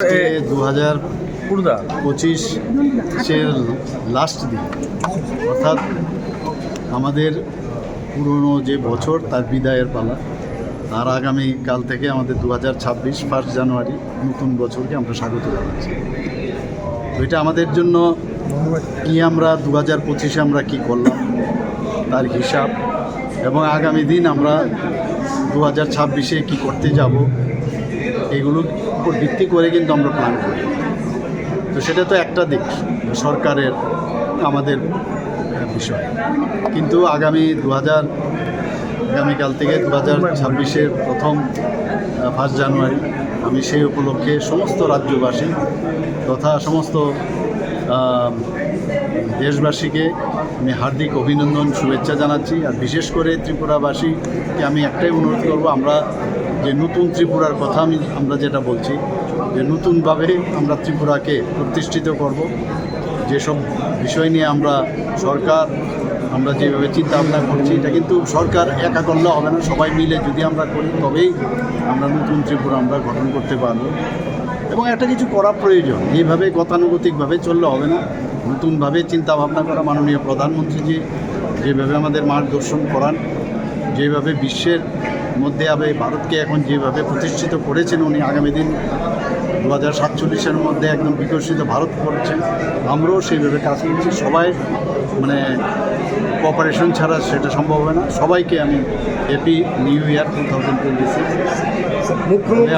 2025-এর last দিন, অর্থাৎ আমাদের পুরনো যে বছর তার বিদায়ের পালা। আর আগামীকাল থেকে আমাদের 2026 1 জানুয়ারি নতুন বছরকে আমরা স্বাগত জানাচ্ছি। তো এটা আমাদের জন্য কি, আমরা 2025-এ আমরা কী করলাম তার হিসাব, এবং আগামী দিন আমরা 2026-এ কী করতে যাব এগুলোর উপর ভিত্তি করে কিন্তু আমরা প্ল্যান করি। তো সেটা তো একটা দিক সরকারের আমাদের বিষয়, কিন্তু আগামীকাল থেকে 2026-এর প্রথম 1 জানুয়ারি আমি সেই উপলক্ষে সমস্ত রাজ্যবাসী তথা সমস্ত দেশবাসীকে আমি হার্দিক অভিনন্দন শুভেচ্ছা জানাচ্ছি। আর বিশেষ করে ত্রিপুরাবাসীকে আমি একটাই অনুরোধ করব, আমরা যে নতুন ত্রিপুরার কথা আমরা যেটা বলছি, যে নতুনভাবে আমরা ত্রিপুরাকে প্রতিষ্ঠিত করব। যেসব বিষয় নিয়ে আমরা যেভাবে চিন্তা ভাবনা করছি, এটা কিন্তু সরকার একা করলে হবে না, সবাই মিলে যদি আমরা করি তবেই আমরা নতুন ত্রিপুরা আমরা গঠন করতে পারব। এবং একটা কিছু করা প্রয়োজন, এইভাবে গতানুগতিকভাবে চললে হবে না, নতুনভাবে চিন্তা ভাবনা করা। মাননীয় প্রধানমন্ত্রীজি যেভাবে আমাদের মার্গদর্শন করান, যেভাবে বিশ্বের মধ্যে ভারতকে এখন যেভাবে প্রতিষ্ঠিত করেছেন উনি, আগামী দিন 2047-এর মধ্যে একদম বিকশিত ভারত করেছেন, আমরাও সেইভাবে কাজ করছি। সবাই কোঅপারেশন ছাড়া সেটা সম্ভব হয় না। সবাইকে আমি হ্যাপি নিউ ইয়ার 2026 মুখ্যমন্ত্রী